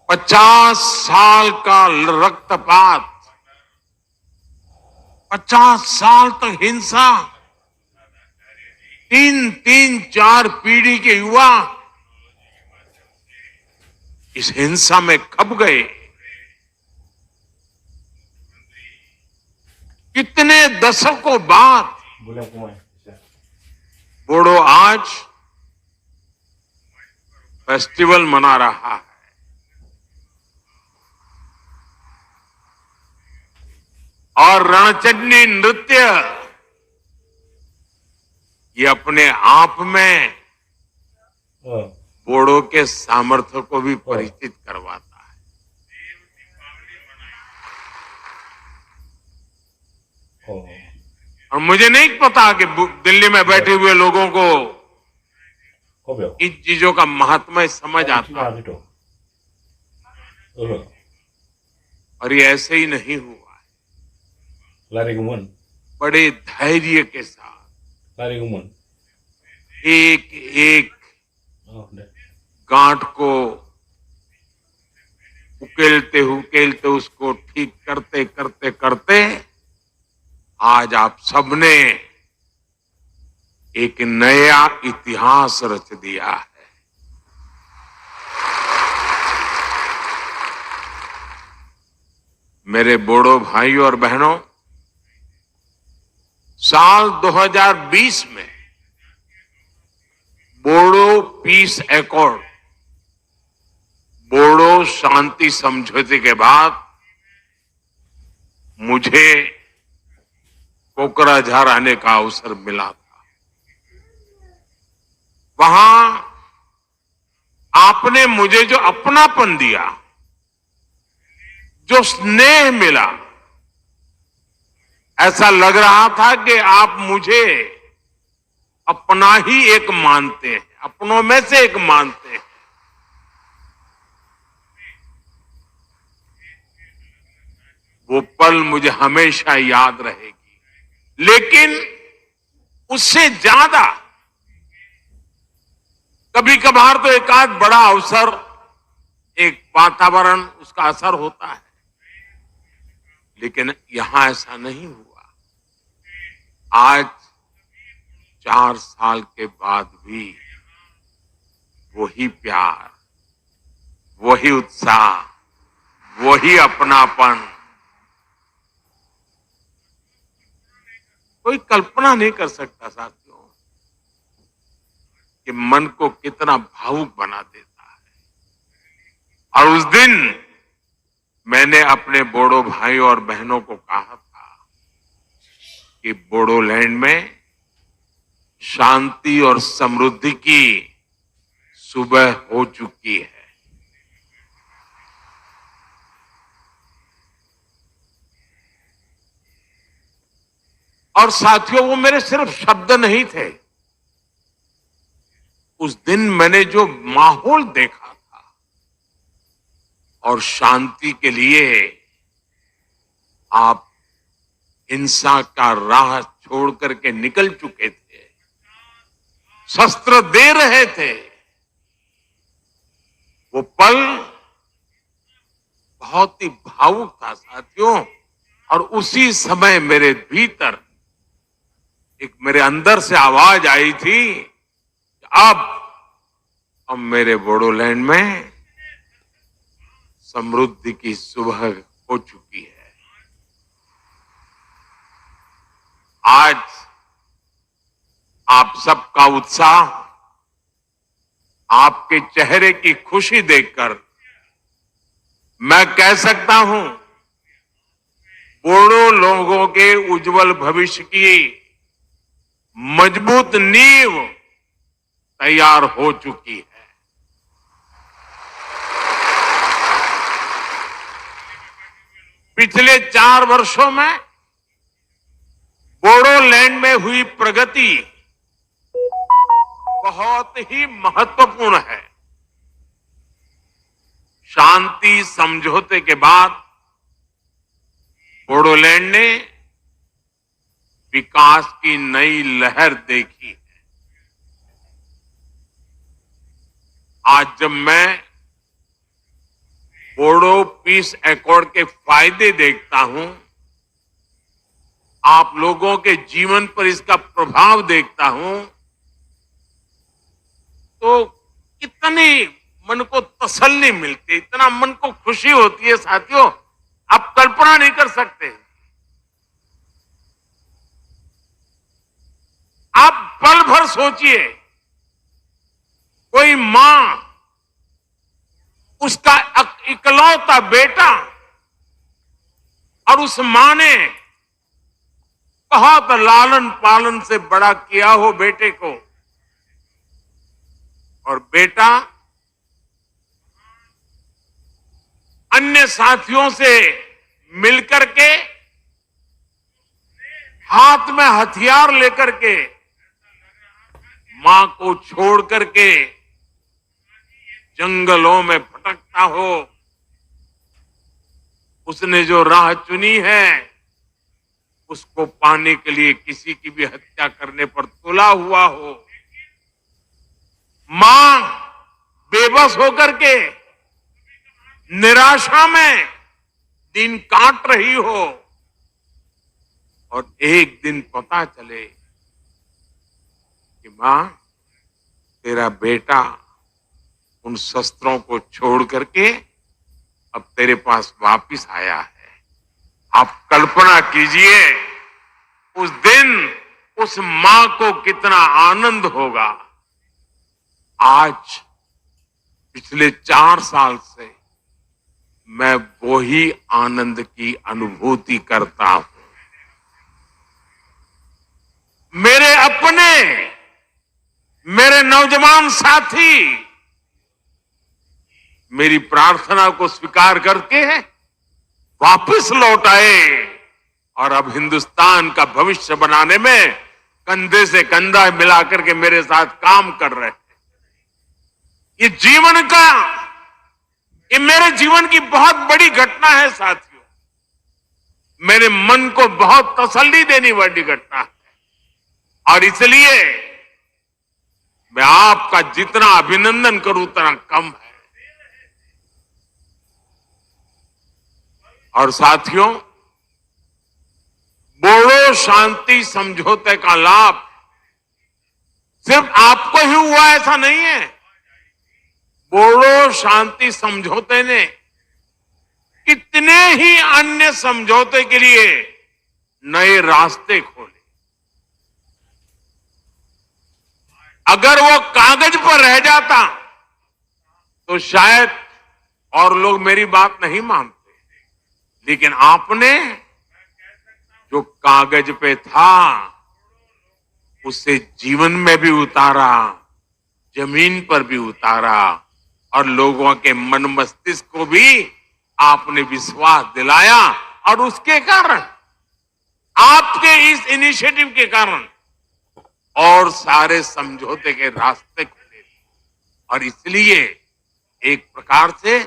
50 साल का रक्तपात, 50 साल तक हिंसा, 3-4 पीढ़ी के युवा इस हिंसा में खप गए। कितने दशकों बाद बोडो आज फेस्टिवल मना रहा है। और रणचंडी नृत्य ये अपने आप में बोडो के सामर्थ्य को भी परिचित करवाता है। और मुझे नहीं पता कि दिल्ली में बैठे हुए लोगों को इन चीजों का महात्म्य समझ आता है। और ये ऐसे ही नहीं हुआ है। बड़े धैर्य के साथ एक एक गांठ को उकेलते उसको ठीक करते करते करते आज आप सबने एक नया इतिहास रच दिया है। मेरे बोडो भाइयों और बहनों, साल 2020 में बोडो पीस एकॉर्ड, बोडो शांति समझौते के बाद मुझे कोकराझार आने का अवसर मिला था। वहां आपने मुझे जो अपनापन दिया, जो स्नेह मिला, ऐसा लग रहा था कि आप मुझे अपना ही एक मानते हैं, अपनों में से एक मानते हैं। वो पल मुझे हमेशा याद रहेगी। लेकिन उससे ज्यादा कभी कभार तो एक आध बड़ा अवसर, एक वातावरण, उसका असर होता है, लेकिन यहां ऐसा नहीं हुआ। आज 4 साल के बाद भी वही प्यार, वही उत्साह, वही अपनापन। कोई कल्पना नहीं कर सकता साथियों कि मन को कितना भावुक बना देता है। और उस दिन मैंने अपने बोडो भाइयों और बहनों को कहा था कि बोडोलैंड में शांति और समृद्धि की सुबह हो चुकी है। और साथियों, वो मेरे सिर्फ शब्द नहीं थे। उस दिन मैंने जो माहौल देखा था और शांति के लिए आप हिंसा का राह छोड़ करके निकल चुके थे, शस्त्र दे रहे थे, वो पल बहुत ही भावुक था साथियों। और उसी समय मेरे भीतर एक, मेरे अंदर से आवाज आई थी, अब मेरे बोडोलैंड में समृद्धि की सुबह हो चुकी है। आज आप सबका उत्साह, आपके चेहरे की खुशी देखकर मैं कह सकता हूं, बोडो लोगों के उज्जवल भविष्य की मजबूत नींव तैयार हो चुकी है। पिछले 4 वर्षों में बोडोलैंड में हुई प्रगति बहुत ही महत्वपूर्ण है। शांति समझौते के बाद बोडोलैंड ने विकास की नई लहर देखी है। आज जब मैं बोडो पीस एकॉर्ड के फायदे देखता हूं, आप लोगों के जीवन पर इसका प्रभाव देखता हूं, तो कितनी मन को तसल्ली मिलती है, इतना मन को खुशी होती है साथियों, आप कल्पना नहीं कर सकते। आप पल भर सोचिए, कोई मां उसका इकलौता बेटा, और उस मां ने बहुत लालन पालन से बड़ा किया हो बेटे को, और बेटा अन्य साथियों से मिलकर के हाथ में हथियार लेकर के मां को छोड़ करके जंगलों में भटकता हो, उसने जो राह चुनी है उसको पाने के लिए किसी की भी हत्या करने पर तुला हुआ हो, मां बेबस होकर के निराशा में दिन काट रही हो, और एक दिन पता चले कि मां तेरा बेटा उन शस्त्रों को छोड़ करके अब तेरे पास वापिस आया है। आप कल्पना कीजिए उस दिन उस मां को कितना आनंद होगा। आज पिछले 4 साल से मैं वही आनंद की अनुभूति करता हूं। मेरे अपने, मेरे नौजवान साथी मेरी प्रार्थना को स्वीकार करके वापस लौट आए और अब हिंदुस्तान का भविष्य बनाने में कंधे से कंधा मिलाकर के मेरे साथ काम कर रहे हैं। ये जीवन का, ये मेरे जीवन की बहुत बड़ी घटना है साथियों, मेरे मन को बहुत तसल्ली देने वाली घटना है, और इसलिए मैं आपका जितना अभिनंदन करूं उतना कम है। और साथियों, बोडो शांति समझौते का लाभ सिर्फ आपको ही हुआ ऐसा नहीं है। बोडो शांति समझौते ने कितने ही अन्य समझौते के लिए नए रास्ते खोले। अगर वो कागज पर रह जाता तो शायद और लोग मेरी बात नहीं मानते, लेकिन आपने जो कागज पे था उसे जीवन में भी उतारा, जमीन पर भी उतारा, और लोगों के मन मस्तिष्क को भी आपने विश्वास दिलाया, और उसके कारण, आपके इस इनिशिएटिव के कारण और सारे समझौते के रास्ते खुले। और इसलिए एक प्रकार से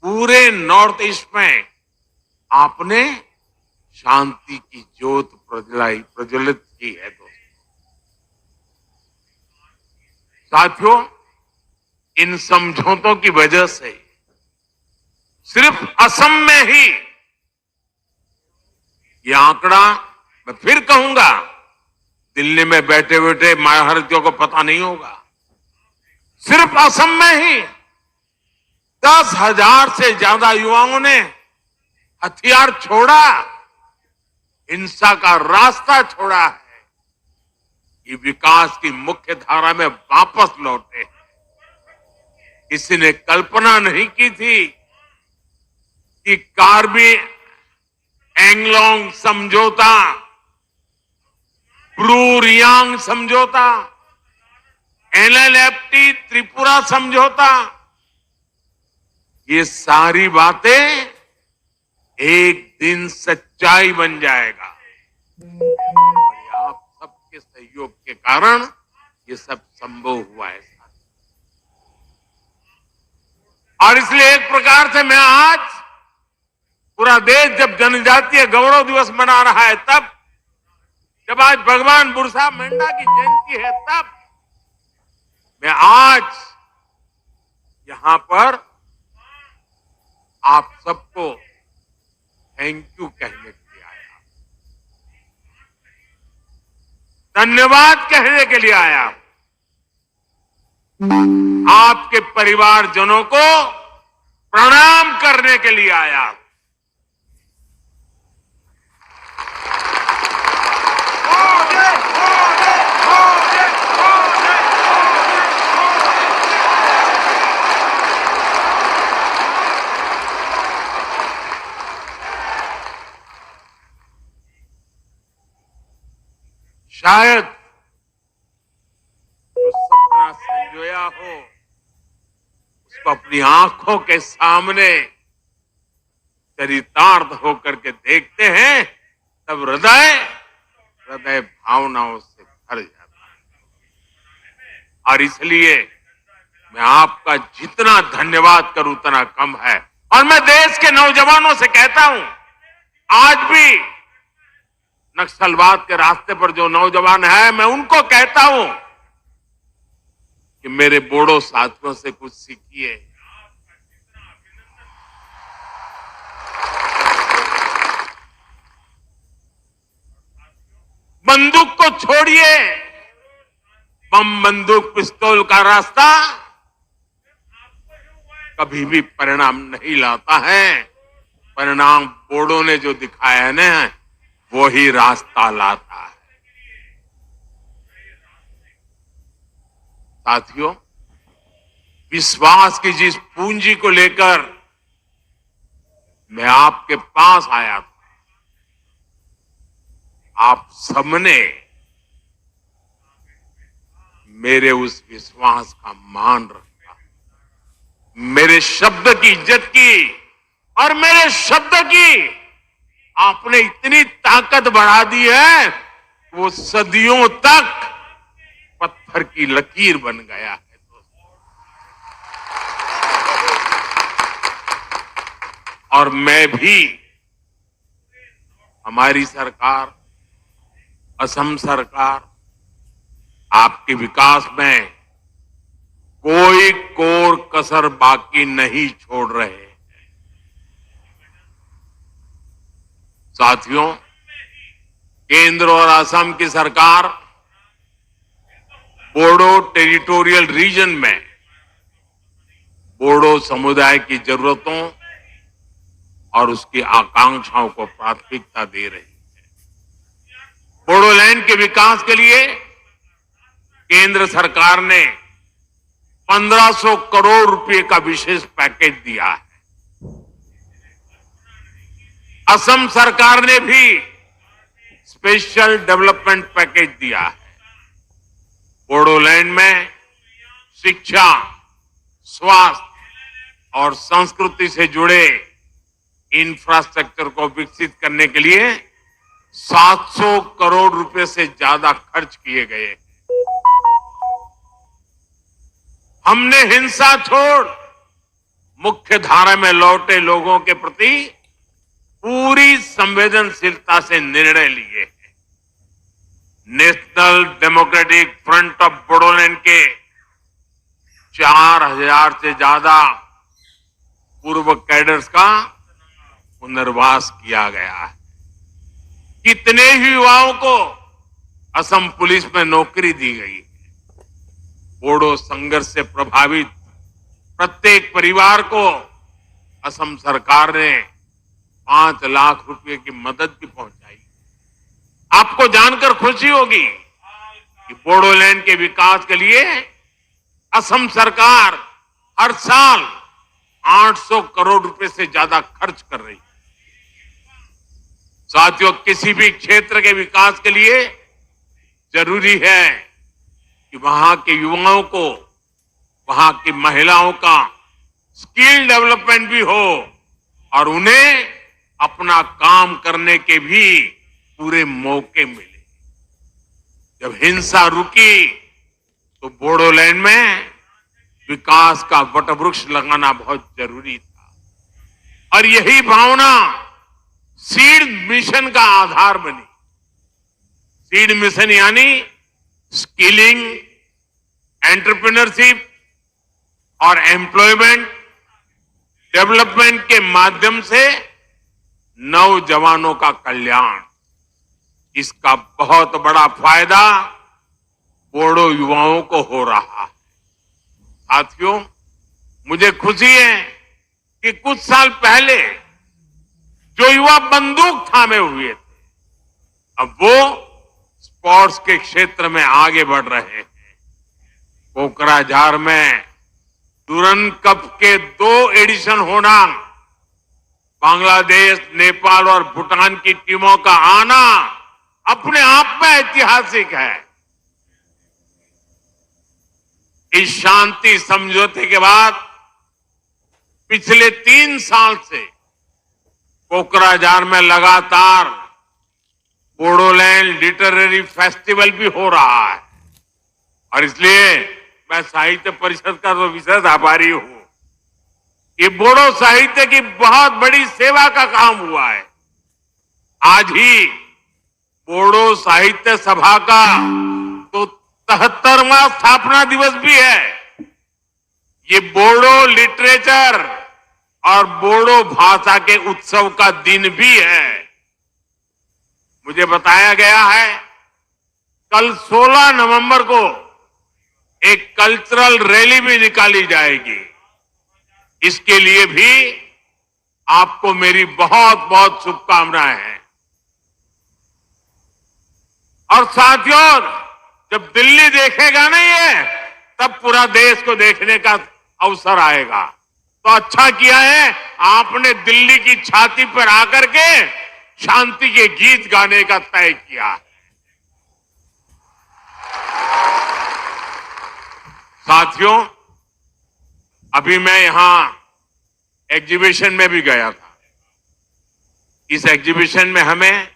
पूरे नॉर्थ ईस्ट में आपने शांति की ज्योत प्रज्वलित की है। दोस्तों, साथियों, इन समझौतों की वजह से सिर्फ असम में ही, ये आंकड़ा मैं फिर कहूंगा, दिल्ली में बैठे बैठे महारथियों को पता नहीं होगा, सिर्फ असम में ही 10,000 से ज्यादा युवाओं ने हथियार छोड़ा, हिंसा का रास्ता छोड़ा है, ये विकास की मुख्य धारा में वापस लौटे। किसी ने कल्पना नहीं की थी कि कार्बी एंगलोंग समझौता, ब्रू रियांग समझौता, एलएलएफटी त्रिपुरा समझौता, ये सारी बातें एक दिन सच्चाई बन जाएगा। और आप सबके सहयोग के कारण ये सब संभव हुआ है। और इसलिए एक प्रकार से मैं आज, पूरा देश जब जनजातीय गौरव दिवस मना रहा है, तब जब आज भगवान बिरसा मुंडा की जयंती है, तब मैं आज यहां पर आप सबको थैंक यू कहने के लिए आया, धन्यवाद कहने के लिए आया, आपके परिवारजनों को प्रणाम करने के लिए आया। शायद जो सपना संजोया हो उसको अपनी आंखों के सामने चरितार्थ होकर के देखते हैं, तब हृदय भावनाओं से भर जाता है। और इसलिए मैं आपका जितना धन्यवाद करूं उतना कम है। और मैं देश के नौजवानों से कहता हूं, आज भी नक्सलवाद के रास्ते पर जो नौजवान है, मैं उनको कहता हूं कि मेरे बोडो साथियों से कुछ सीखिए। बंदूक को छोड़िए, बम बंदूक पिस्तौल का रास्ता कभी भी परिणाम नहीं लाता है। परिणाम बोडो ने जो दिखाया है ना, वो ही रास्ता लाता है। साथियों, विश्वास की जिस पूंजी को लेकर मैं आपके पास आया था, आप सबने मेरे उस विश्वास का मान रखा, मेरे शब्द की इज्जत की, और मेरे शब्द की आपने इतनी ताकत बढ़ा दी है, वो सदियों तक पत्थर की लकीर बन गया है। और मैं भी, हमारी सरकार, असम सरकार आपके विकास में कोई कोर कसर बाकी नहीं छोड़ रहे हैं। साथियों, केंद्र और असम की सरकार बोडो टेरिटोरियल रीजन में बोडो समुदाय की जरूरतों और उसकी आकांक्षाओं को प्राथमिकता दे रही है। बोडोलैंड के विकास के लिए केंद्र सरकार ने 1500 करोड़ रुपए का विशेष पैकेज दिया है। असम सरकार ने भी स्पेशल डेवलपमेंट पैकेज दिया है। बोडोलैंड में शिक्षा, स्वास्थ्य और संस्कृति से जुड़े इंफ्रास्ट्रक्चर को विकसित करने के लिए 700 करोड़ रुपए से ज्यादा खर्च किए गए। हमने हिंसा छोड़ मुख्य धारा में लौटे लोगों के प्रति पूरी संवेदनशीलता से निर्णय लिए हैं। National democratic front of Bodoland के 4000 से ज्यादा पूर्व कैडर्स का पुनर्वास किया गया है। कितने ही युवाओं को असम पुलिस में नौकरी दी गई है। बोडो संघर्ष से प्रभावित प्रत्येक परिवार को असम सरकार ने 5 लाख रुपए की मदद भी पहुंचाई। आपको जानकर खुशी होगी कि बोडोलैंड के विकास के लिए असम सरकार हर साल 800 करोड़ रुपए से ज्यादा खर्च कर रही है। साथियों, किसी भी क्षेत्र के विकास के लिए जरूरी है कि वहां के युवाओं को, वहां की महिलाओं का स्किल डेवलपमेंट भी हो और उन्हें अपना काम करने के भी पूरे मौके मिले। जब हिंसा रुकी तो बोडोलैंड में विकास का वटवृक्ष लगाना बहुत जरूरी था और यही भावना सीड मिशन का आधार बनी। सीड मिशन यानी स्किलिंग, एंटरप्रेन्योरशिप और एम्प्लॉयमेंट डेवलपमेंट के माध्यम से नौजवानों का कल्याण, इसका बहुत बड़ा फायदा बोडो युवाओं को हो रहा है। साथियों, मुझे खुशी है कि कुछ साल पहले जो युवा बंदूक थामे हुए थे, अब वो स्पोर्ट्स के क्षेत्र में आगे बढ़ रहे हैं। कोकराझार में डुरंड कप के 2 एडिशन होना, बांग्लादेश, नेपाल और भूटान की टीमों का आना अपने आप में ऐतिहासिक है। इस शांति समझौते के बाद पिछले 3 साल से कोकराझार में लगातार बोडोलैंड लिटरेरी फेस्टिवल भी हो रहा है और इसलिए मैं साहित्य परिषद का तो विशेष आभारी हूं। ये बोडो साहित्य की बहुत बड़ी सेवा का काम हुआ है। आज ही बोडो साहित्य सभा का तो 73वां स्थापना दिवस भी है। ये बोडो लिटरेचर और बोडो भाषा के उत्सव का दिन भी है। मुझे बताया गया है कल 16 नवंबर को एक कल्चरल रैली भी निकाली जाएगी। इसके लिए भी आपको मेरी बहुत बहुत शुभकामनाएं हैं। और साथियों, जब दिल्ली देखेगा ना ये, तब पूरा देश को देखने का अवसर आएगा। तो अच्छा किया है आपने दिल्ली की छाती पर आकर के शांति के गीत गाने का तय किया है। साथियों, अभी मैं यहां एग्जीबिशन में भी गया था। इस एग्जीबिशन में हमें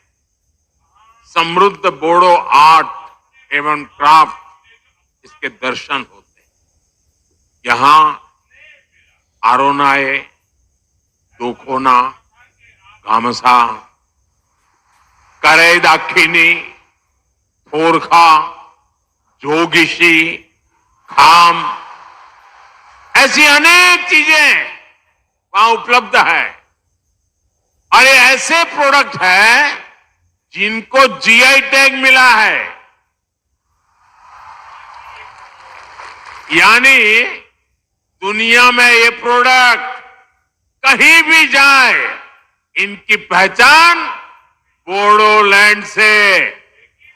समृद्ध बोडो आर्ट एवं क्राफ्ट इसके दर्शन होते हैं। यहां आरोनाए, दोखोना, गामसा, करे दाखिनी, थोरखा, जोगिशी, खाम, ऐसी अनेक चीजें वहां उपलब्ध है। और ये ऐसे प्रोडक्ट है जिनको जीआई टैग मिला है। यानी दुनिया में ये प्रोडक्ट कहीं भी जाए, इनकी पहचान बोडोलैंड से,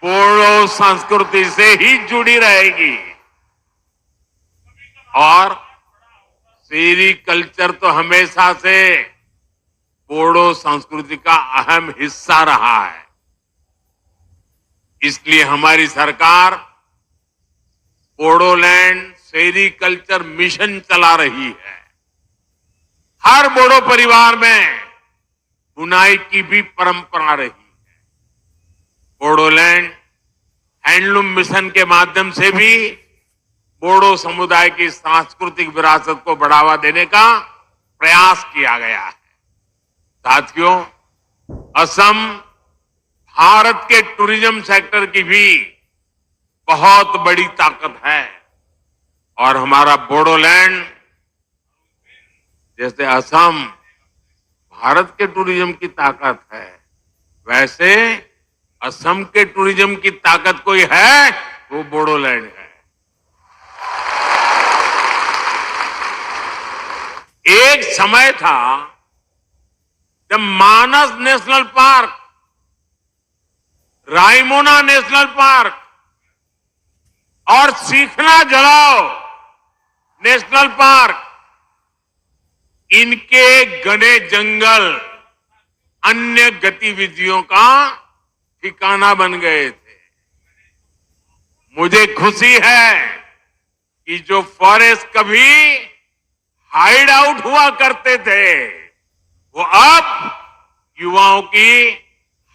बोडो संस्कृति से ही जुड़ी रहेगी। और सेरिकल्चर तो हमेशा से बोडो संस्कृति का अहम हिस्सा रहा है। इसलिए हमारी सरकार बोडोलैंड सेरिकल्चर मिशन चला रही है। हर बोडो परिवार में बुनाई की भी परंपरा रही है। बोडोलैंड हैंडलूम मिशन के माध्यम से भी बोडो समुदाय की सांस्कृतिक विरासत को बढ़ावा देने का प्रयास किया गया है। साथियों, असम भारत के टूरिज्म सेक्टर की भी बहुत बड़ी ताकत है। और हमारा बोडोलैंड, जैसे असम भारत के टूरिज्म की ताकत है, वैसे असम के टूरिज्म की ताकत कोई है, वो बोडोलैंड है। एक समय था जब Manas national park, Raimona national park और सीखना जलाओ नेशनल पार्क, इनके घने जंगल अन्य गतिविधियों का ठिकाना बन गए थे। मुझे खुशी है कि जो फॉरेस्ट कभी हाइड आउट हुआ करते थे, वो अब युवाओं की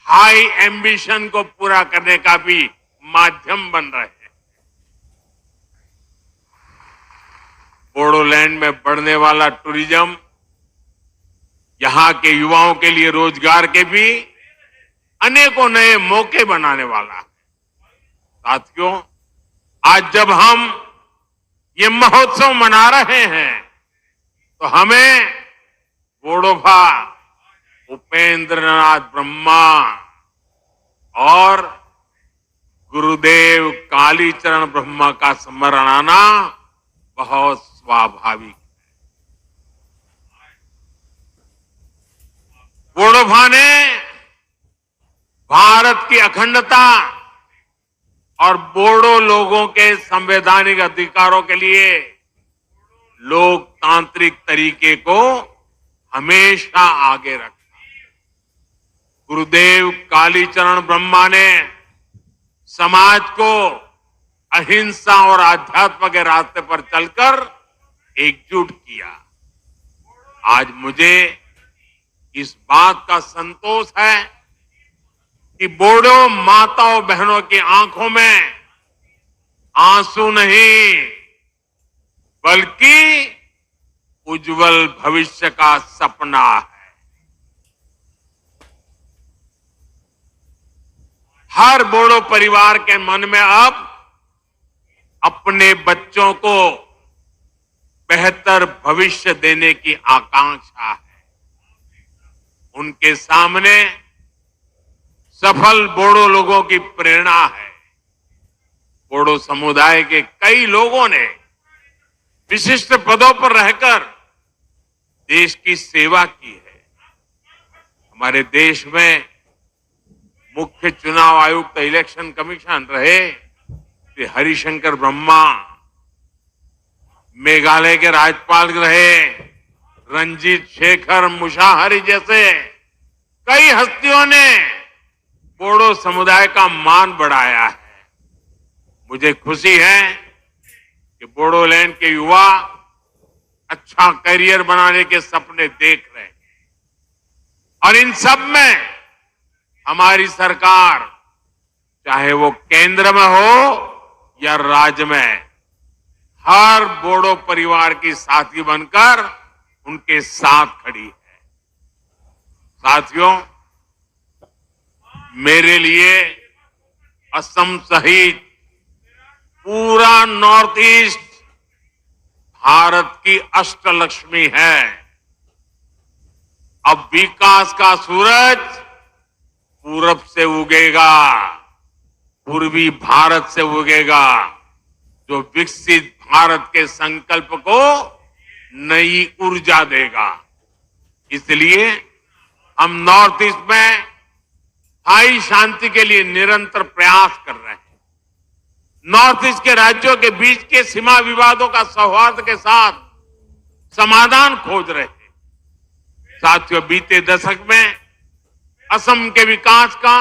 हाई एम्बिशन को पूरा करने का भी माध्यम बन रहे हैं। बोडोलैंड में बढ़ने वाला टूरिज्म यहां के युवाओं के लिए रोजगार के भी अनेकों नए मौके बनाने वाला है। साथियों, आज जब हम ये महोत्सव मना रहे हैं तो हमें बोडोफा उपेंद्रनाथ ब्रह्मा और गुरुदेव कालीचरण ब्रह्मा का स्मरण आना बहुत स्वाभाविक है। बोडोफा ने भारत की अखंडता और बोडो लोगों के संवैधानिक अधिकारों के लिए लोकतांत्रिक तरीके को हमेशा आगे रखा। गुरुदेव कालीचरण ब्रह्मा ने समाज को अहिंसा और आध्यात्म के रास्ते पर चलकर एकजुट किया। आज मुझे इस बात का संतोष है कि बोडो माताओं बहनों की आंखों में आंसू नहीं बल्कि उज्जवल भविष्य का सपना है। हर बोडो परिवार के मन में अब अपने बच्चों को बेहतर भविष्य देने की आकांक्षा है। उनके सामने सफल बोडो लोगों की प्रेरणा है। बोडो समुदाय के कई लोगों ने विशिष्ट पदों पर रहकर देश की सेवा की है। हमारे देश में मुख्य चुनाव आयुक्त इलेक्शन कमीशन रहे श्री हरिशंकर ब्रह्मा, मेघालय के राज्यपाल रहे रंजीत शेखर मुशाहरी जैसे कई हस्तियों ने बोडो समुदाय का मान बढ़ाया है। मुझे खुशी है कि बोडोलैंड के युवा अच्छा करियर बनाने के सपने देख रहे हैं और इन सब में हमारी सरकार चाहे वो केंद्र में हो या राज्य में हर बोडो परिवार की साथी बनकर उनके साथ खड़ी है। साथियों, मेरे लिए असम सहित पूरा नॉर्थ ईस्ट भारत की अष्टलक्ष्मी है। अब विकास का सूरज पूरब से उगेगा, पूर्वी भारत से उगेगा, जो विकसित भारत के संकल्प को नई ऊर्जा देगा। इसलिए हम नॉर्थ ईस्ट में स्थायी शांति के लिए निरंतर प्रयास कर रहे हैं। नॉर्थ ईस्ट के राज्यों के बीच के सीमा विवादों का सौहार्द के साथ समाधान खोज रहे हैं। साथियों, बीते दशक में असम के विकास का,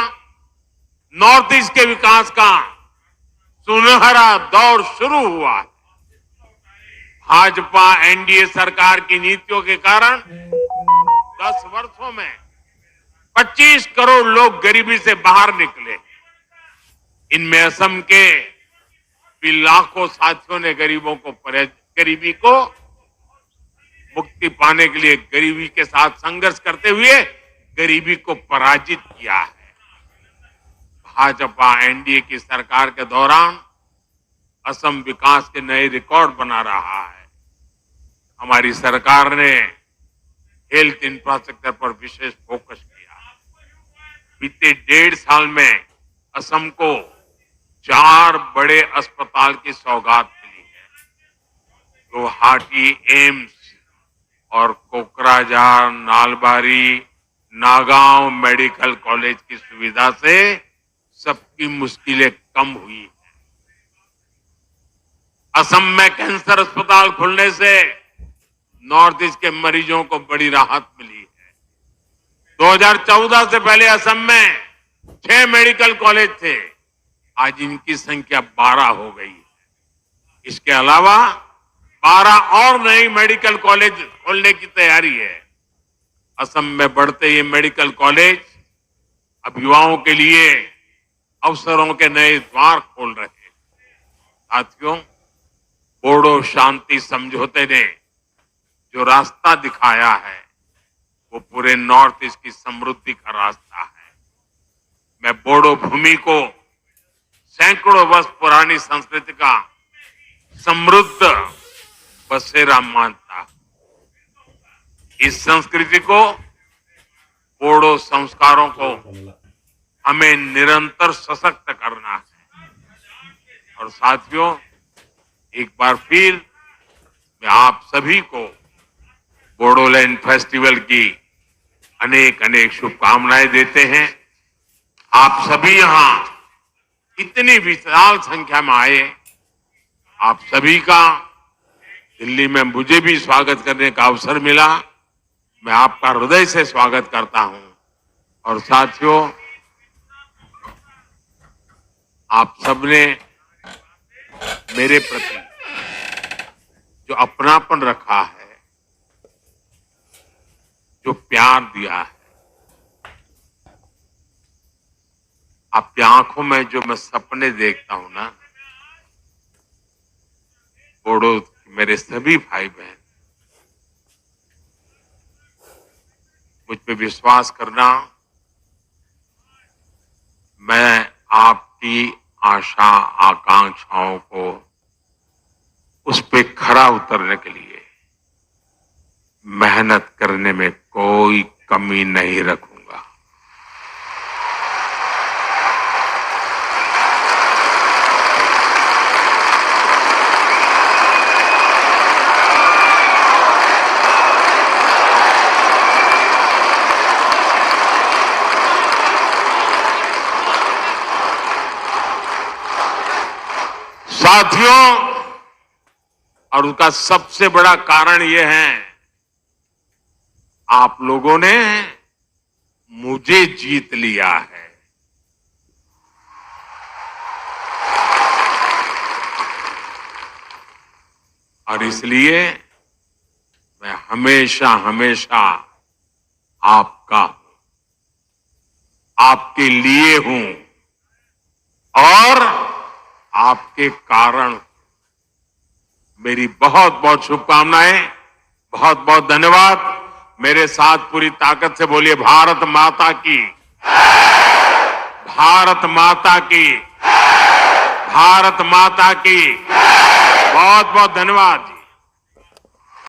नॉर्थ ईस्ट के विकास का सुनहरा दौर शुरू हुआ है। भाजपा एनडीए सरकार की नीतियों के कारण 10 वर्षों में 25 करोड़ लोग गरीबी से बाहर निकले। इनमें असम के भी लाखों साथियों ने गरीबी को मुक्ति पाने के लिए गरीबी के साथ संघर्ष करते हुए गरीबी को पराजित किया है। भाजपा एनडीए की सरकार के दौरान असम विकास के नए रिकॉर्ड बना रहा है। हमारी सरकार ने हेल्थ इंफ्रास्ट्रक्चर पर विशेष फोकस किया। बीते 1.5 साल में असम को 4 बड़े अस्पताल की सौगात मिली है। गुवाहाटी एम्स और कोकराझार, नालबारी, नागांव मेडिकल कॉलेज की सुविधा से सबकी मुश्किलें कम हुई है। असम में कैंसर अस्पताल खुलने से नॉर्थ ईस्ट के मरीजों को बड़ी राहत मिली है। 2014 से पहले असम में 6 मेडिकल कॉलेज थे, आज इनकी संख्या 12 हो गई है। इसके अलावा 12 और नई मेडिकल कॉलेज खोलने की तैयारी है। असम में बढ़ते ये मेडिकल कॉलेज अब युवाओं के लिए अवसरों के नए द्वार खोल रहे हैं। साथियों, बोडो शांति समझौते ने जो रास्ता दिखाया है वो पूरे नॉर्थ ईस्ट की समृद्धि का रास्ता है। मैं बोडो भूमि को सैकड़ों वर्ष पुरानी संस्कृति का समृद्ध बसेरा मानता हूं। इस संस्कृति को, बोडो संस्कारों को हमें निरंतर सशक्त करना है। और साथियों, एक बार फिर मैं आप सभी को बोडोलैंड फेस्टिवल की अनेक अनेक शुभकामनाएं देते हैं। आप सभी यहां इतनी विशाल संख्या में आए, आप सभी का दिल्ली में मुझे भी स्वागत करने का अवसर मिला। मैं आपका हृदय से स्वागत करता हूं। और साथियों, आप सबने मेरे प्रति जो अपनापन रखा है, जो प्यार दिया है, आपकी आंखों में जो मैं सपने देखता हूं ना, बोडो मेरे सभी भाई बहन, मुझ पे विश्वास करना, मैं आपकी आशा आकांक्षाओं को उस पे खरा उतरने के लिए मेहनत करने में कोई कमी नहीं रखूंगा। साथियों, और उसका सबसे बड़ा कारण यह है, आप लोगों ने मुझे जीत लिया है। और इसलिए मैं हमेशा हमेशा आपका हूं, आपके लिए हूं और आपके कारण। मेरी बहुत बहुत शुभकामनाएं, बहुत बहुत धन्यवाद। मेरे साथ पूरी ताकत से बोलिए, भारत माता की, भारत माता की, भारत माता की। बहुत बहुत धन्यवाद।